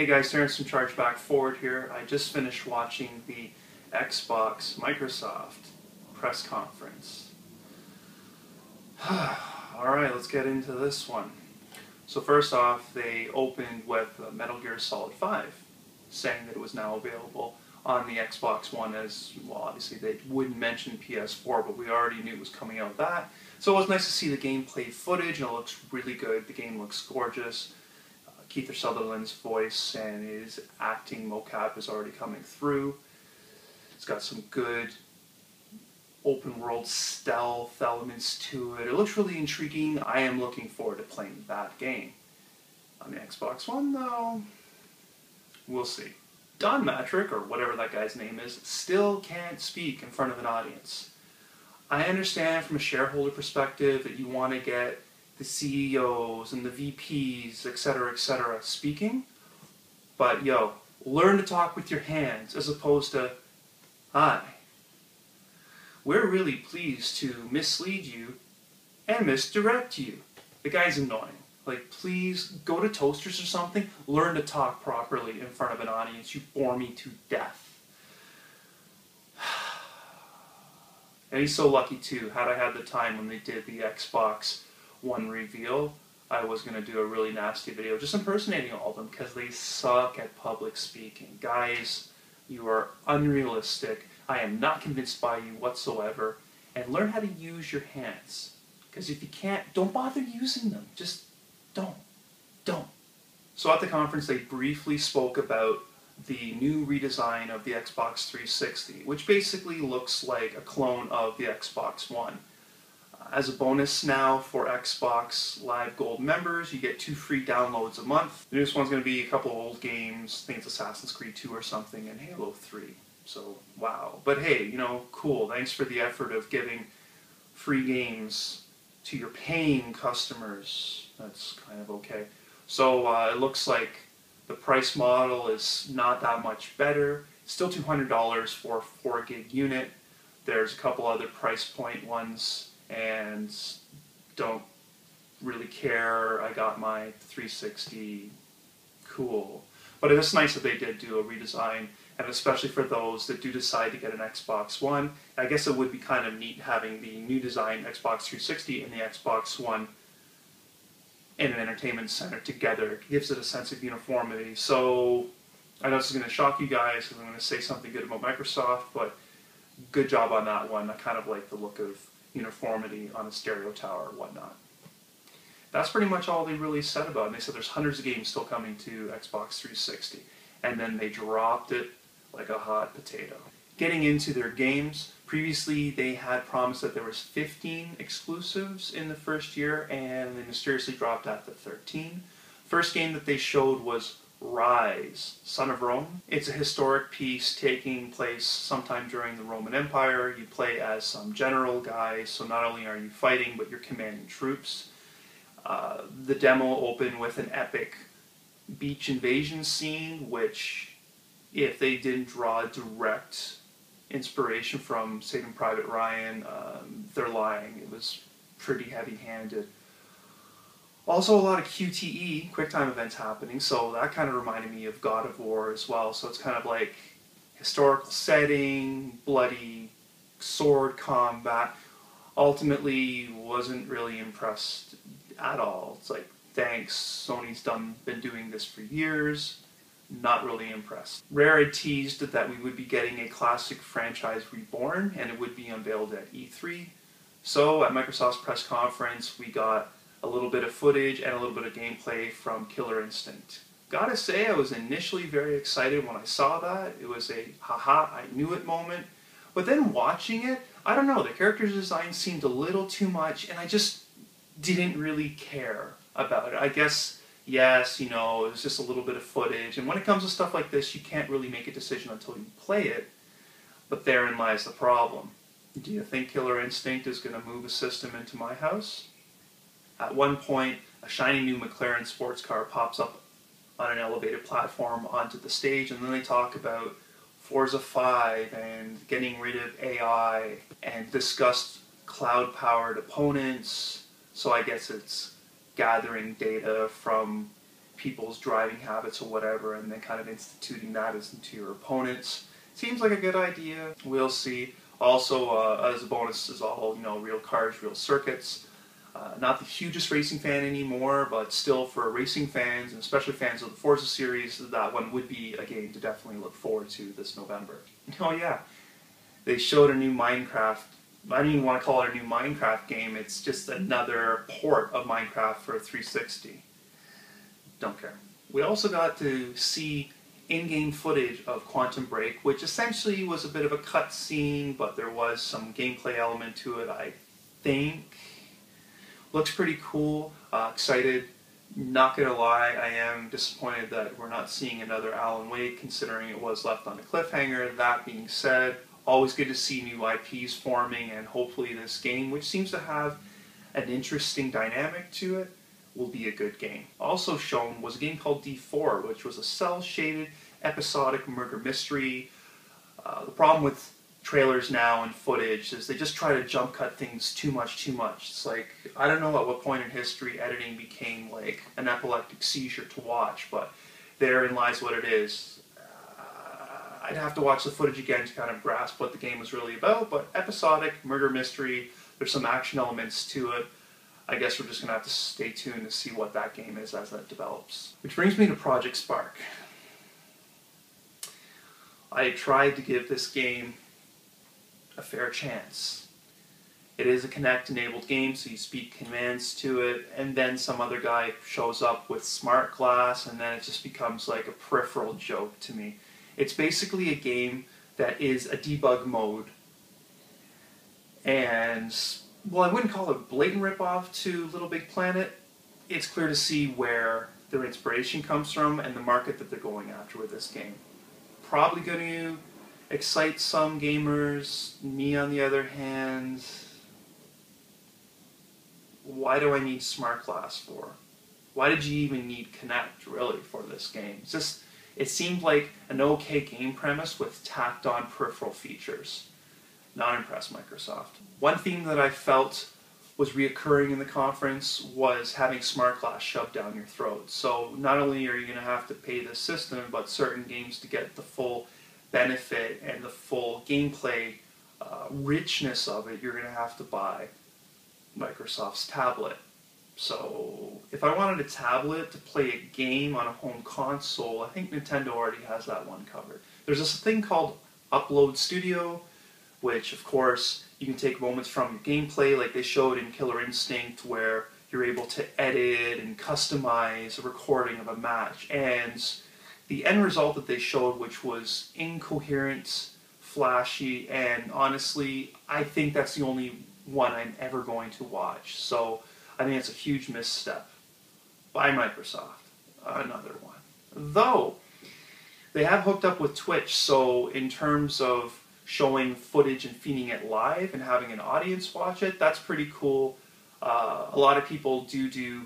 Hey guys, Terence from Charge Back Forward here. I just finished watching the Xbox Microsoft press conference. Alright, let's get into this one. So first off, they opened with Metal Gear Solid 5, saying that it was now available on the Xbox One as, well, obviously they wouldn't mention PS4, but we already knew it was coming out of that. So it was nice to see the gameplay footage, and it looks really good. The game looks gorgeous. Kiefer Sutherland's voice and his acting mocap is already coming through. It's got some good open world stealth elements to it. It looks really intriguing. I am looking forward to playing that game. On the Xbox One, though, we'll see. Don Matrick, or whatever that guy's name is, still can't speak in front of an audience. I understand from a shareholder perspective that you want to get the CEOs and the VPs, etc., speaking, but yo, learn to talk with your hands as opposed to, hi. We're really pleased to mislead you and misdirect you. The guy's annoying. Like, please go to Toasters or something, learn to talk properly in front of an audience. You bore me to death. And he's so lucky too. Had I had the time when they did the Xbox One reveal, I was going to do a really nasty video just impersonating all of them because they suck at public speaking. Guys, you are unrealistic. I am not convinced by you whatsoever. And learn how to use your hands. Because if you can't, don't bother using them. Just don't. So at the conference they briefly spoke about the new redesign of the Xbox 360, which basically looks like a clone of the Xbox One. As a bonus now for Xbox Live Gold members, you get 2 free downloads a month. The newest one's going to be a couple of old games. I think it's Assassin's Creed 2 or something, and Halo 3. So, wow. But hey, you know, cool. Thanks for the effort of giving free games to your paying customers. That's kind of okay. So, it looks like the price model is not that much better. Still $200 for a 4 gig unit. There's a couple other price point ones, and don't really care. I got my 360, cool. But it is nice that they did do a redesign, and especially for those that do decide to get an Xbox One. I guess it would be kind of neat having the new design Xbox 360 and the Xbox One in an entertainment center together. It gives it a sense of uniformity. So I know this is going to shock you guys because I'm going to say something good about Microsoft, but good job on that one. I kind of like the look of uniformity on a stereo tower and whatnot. That's pretty much all they really said about it. And they said there's hundreds of games still coming to Xbox 360. And then they dropped it like a hot potato. Getting into their games, previously they had promised that there was 15 exclusives in the first year, and they mysteriously dropped that to 13. First game that they showed was Rise, Son of Rome. It's a historic piece taking place sometime during the Roman Empire. You play as some general guy, so not only are you fighting, but you're commanding troops. The demo opened with an epic beach invasion scene, which, if they didn't draw direct inspiration from Saving Private Ryan, they're lying. It was pretty heavy-handed. Also a lot of QTE, QuickTime events happening, so that kind of reminded me of God of War as well. So it's kind of like historical setting, bloody sword combat. Ultimately, wasn't really impressed at all. It's like, thanks, Sony's been doing this for years. Not really impressed. Rare had teased that we would be getting a classic franchise reborn, and it would be unveiled at E3. So at Microsoft's press conference, we got a little bit of footage and a little bit of gameplay from Killer Instinct. Gotta say, I was initially very excited when I saw that. It was a haha, I knew it moment. But then watching it, I don't know, the character design seemed a little too much, and I just didn't really care about it. I guess, yes, you know, it was just a little bit of footage, and when it comes to stuff like this, you can't really make a decision until you play it. But therein lies the problem. Do you think Killer Instinct is going to move a system into my house? At one point, a shiny new McLaren sports car pops up on an elevated platform onto the stage, and then they talk about Forza 5 and getting rid of AI and discussed cloud-powered opponents. So I guess it's gathering data from people's driving habits or whatever, and then kind of instituting that into your opponents. Seems like a good idea. We'll see. Also, as a bonus, is all, you know, real cars, real circuits. Not the hugest racing fan anymore, but still for racing fans, and especially fans of the Forza series, that one would be a game to definitely look forward to this November. Oh yeah, they showed a new Minecraft. I don't even want to call it a new Minecraft game. It's just another port of Minecraft for 360. Don't care. We also got to see in-game footage of Quantum Break, which essentially was a bit of a cutscene, but there was some gameplay element to it, I think. Looks pretty cool. Excited. Not gonna lie, I am disappointed that we're not seeing another Alan Wake, considering it was left on a cliffhanger. That being said, always good to see new IPs forming, and hopefully this game, which seems to have an interesting dynamic to it, will be a good game. Also shown was a game called D4, which was a cel-shaded episodic murder mystery. The problem with trailers now and footage is they just try to jump cut things too much. It's like, I don't know at what point in history editing became like an epileptic seizure to watch, but therein lies what it is. I'd have to watch the footage again to kind of grasp what the game was really about, but episodic murder mystery, there's some action elements to it. I guess we're just going to have to stay tuned to see what that game is as that develops. Which brings me to Project Spark. I tried to give this game a fair chance. It is a Kinect-enabled game, so you speak commands to it, and then some other guy shows up with smart glass, and then it just becomes like a peripheral joke to me. It's basically a game that is a debug mode, and, well, I wouldn't call it a blatant ripoff to Little Big Planet. It's clear to see where their inspiration comes from and the market that they're going after with this game. Probably going to excite some gamers. Me, on the other hand, why do I need smart glass for? Why did you even need Kinect, really, for this game? It's just, it seemed like an okay game premise with tacked on peripheral features. Not impressed, Microsoft. One theme that I felt was reoccurring in the conference was having smart glass shoved down your throat. So not only are you going to have to pay the system, but certain games, to get the full benefit and the full gameplay richness of it, you're going to have to buy Microsoft's tablet. So if I wanted a tablet to play a game on a home console, I think Nintendo already has that one covered. There's this thing called Upload Studio, which, of course, you can take moments from your gameplay, like they showed in Killer Instinct, where you're able to edit and customize a recording of a match. And the end result that they showed, which was incoherent, flashy, and honestly, I think that's the only one I'm ever going to watch. So I think it's a huge misstep by Microsoft. Another one. Though, they have hooked up with Twitch, so in terms of showing footage and feeding it live and having an audience watch it, that's pretty cool. A lot of people do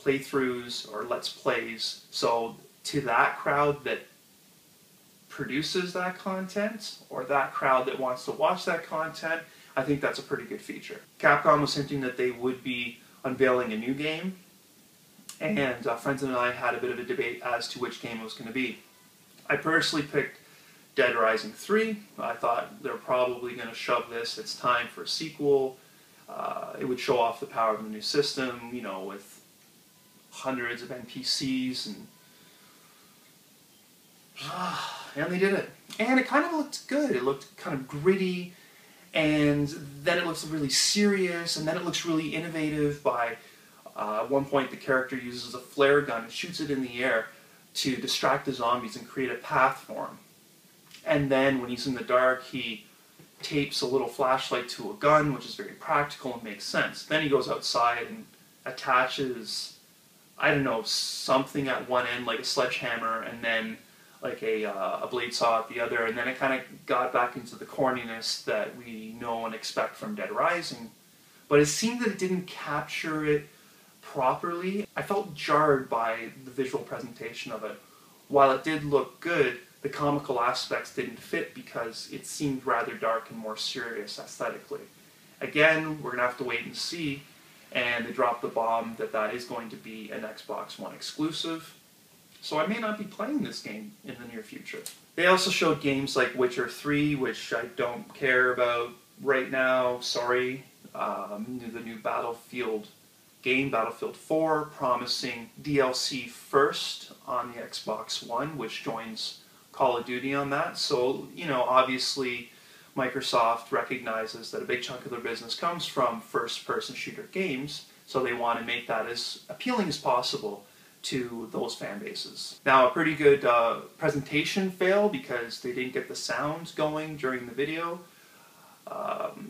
playthroughs or let's plays, so to that crowd that produces that content, or that crowd that wants to watch that content, I think that's a pretty good feature. Capcom was hinting that they would be unveiling a new game, and friends and I had a bit of a debate as to which game it was going to be. I personally picked Dead Rising 3. I thought they're probably going to shove this. It's time for a sequel. It would show off the power of the new system, you know, with hundreds of NPCs, and they did it. And it kind of looked good. It looked kind of gritty, and then it looks really serious, and then it looks really innovative by, at one point the character uses a flare gun and shoots it in the air to distract the zombies and create a path for him. And then when he's in the dark, he tapes a little flashlight to a gun, which is very practical and makes sense. Then he goes outside and attaches, I don't know, something at one end, like a sledgehammer, and then like a blade saw at the other, and then it kind of got back into the corniness that we know and expect from Dead Rising. But it seemed that it didn't capture it properly. I felt jarred by the visual presentation of it. While it did look good, the comical aspects didn't fit because it seemed rather dark and more serious aesthetically. Again, we're going to have to wait and see, and they dropped the bomb that that is going to be an Xbox One exclusive. so I may not be playing this game in the near future. They also showed games like Witcher 3, which I don't care about right now, sorry. The new Battlefield game, Battlefield 4, promising DLC first on the Xbox One, which joins Call of Duty on that. So, obviously Microsoft recognizes that a big chunk of their business comes from first-person shooter games, so they want to make that as appealing as possible to those fan bases. Now, a pretty good presentation fail because they didn't get the sound going during the video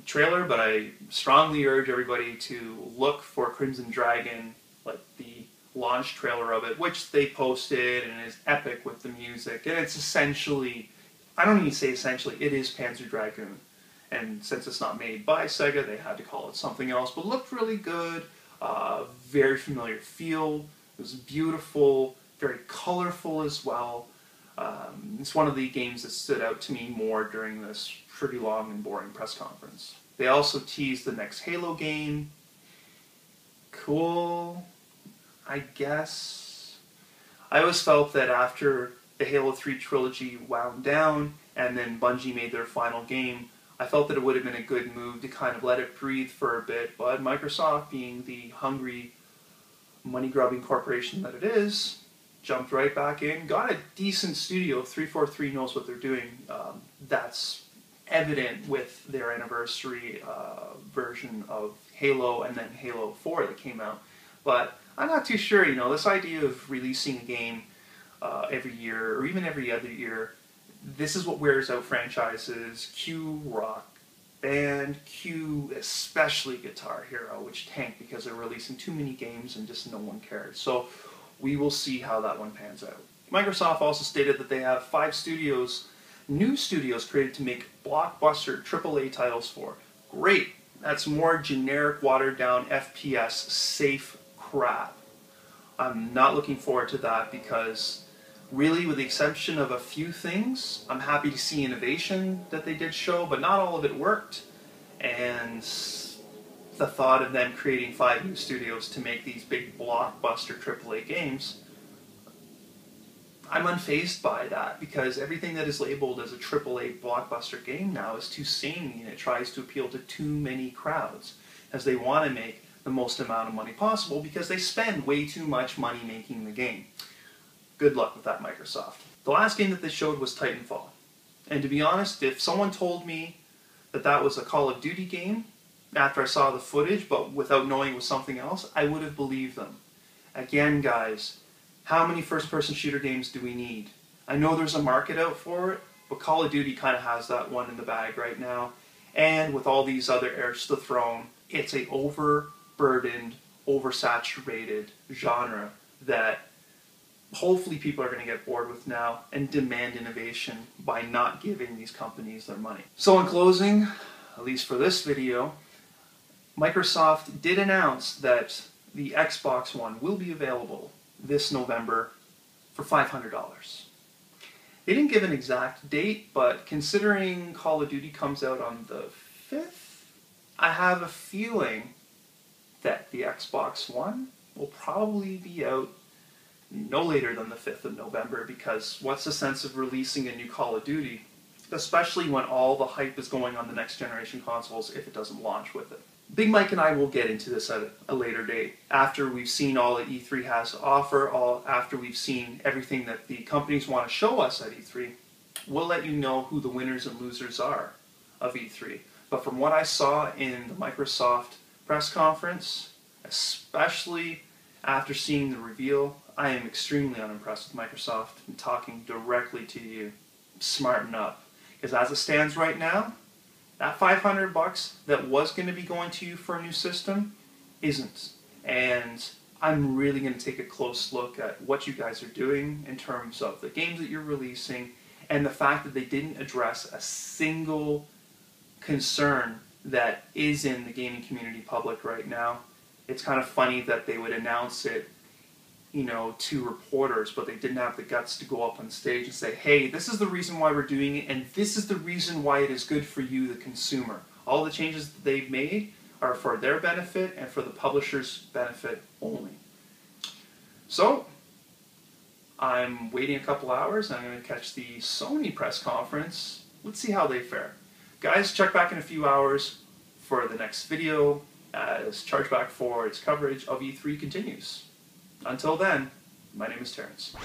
trailer, but I strongly urge everybody to look for Crimson Dragon, like the launch trailer of it, which they posted and is epic with the music, and it's essentially, I don't even say essentially, it is Panzer Dragoon. And since it's not made by Sega, they had to call it something else, but looked really good, very familiar feel. It was beautiful, very colorful as well. It's one of the games that stood out to me more during this pretty long and boring press conference. They also teased the next Halo game. Cool, I guess. I always felt that after the Halo 3 trilogy wound down and then Bungie made their final game, I felt that it would have been a good move to kind of let it breathe for a bit, but Microsoft, being the hungry, money-grubbing corporation that it is, jumped right back in, got a decent studio. 343 knows what they're doing. That's evident with their anniversary version of Halo and then Halo 4 that came out. But I'm not too sure, this idea of releasing a game every year or even every other year, this is what wears out franchises. Cue Rock Band, cue especially Guitar Hero, which tanked because they're releasing too many games and just no one cared. So we will see how that one pans out. Microsoft also stated that they have 5 studios, new studios created to make blockbuster AAA titles for. Great! That's more generic, watered-down FPS, safe crap. I'm not looking forward to that because, really, with the exception of a few things, I'm happy to see innovation that they did show, but not all of it worked. And the thought of them creating 5 new studios to make these big blockbuster AAA games, I'm unfazed by that because everything that is labeled as a AAA blockbuster game now is too samey and it tries to appeal to too many crowds as they want to make the most amount of money possible because they spend way too much money making the game. Good luck with that, Microsoft. The last game that they showed was Titanfall. And to be honest, if someone told me that that was a Call of Duty game after I saw the footage, but without knowing it was something else, I would have believed them. Again, guys, how many first-person shooter games do we need? I know there's a market out for it, but Call of Duty kind of has that one in the bag right now. And with all these other heirs to the throne, it's a overburdened, oversaturated genre that hopefully people are going to get bored with now and demand innovation by not giving these companies their money. So in closing, at least for this video, Microsoft did announce that the Xbox One will be available this November for $500. They didn't give an exact date, but considering Call of Duty comes out on the 5th, I have a feeling that the Xbox One will probably be out no later than the 5th of November, because what's the sense of releasing a new Call of Duty, especially when all the hype is going on the next generation consoles if it doesn't launch with it. Big Mike and I will get into this at a later date, after we've seen all that E3 has to offer, after we've seen everything that the companies want to show us at E3. We'll let you know who the winners and losers are of E3. But from what I saw in the Microsoft press conference, especially after seeing the reveal, I am extremely unimpressed with Microsoft and talking directly to you. Smarten up. Because as it stands right now, that $500 that was going to be going to you for a new system isn't. And I'm really going to take a close look at what you guys are doing in terms of the games that you're releasing and the fact that they didn't address a single concern that is in the gaming community public right now. It's kind of funny that they would announce it, to reporters, but they didn't have the guts to go up on stage and say, hey, this is the reason why we're doing it, and this is the reason why it is good for you, the consumer. All the changes that they've made are for their benefit and for the publisher's benefit only. So, I'm waiting a couple hours and I'm going to catch the Sony press conference. Let's see how they fare. Guys, check back in a few hours for the next video as Chargeback 4, its coverage of E3 continues. Until then, my name is Terence.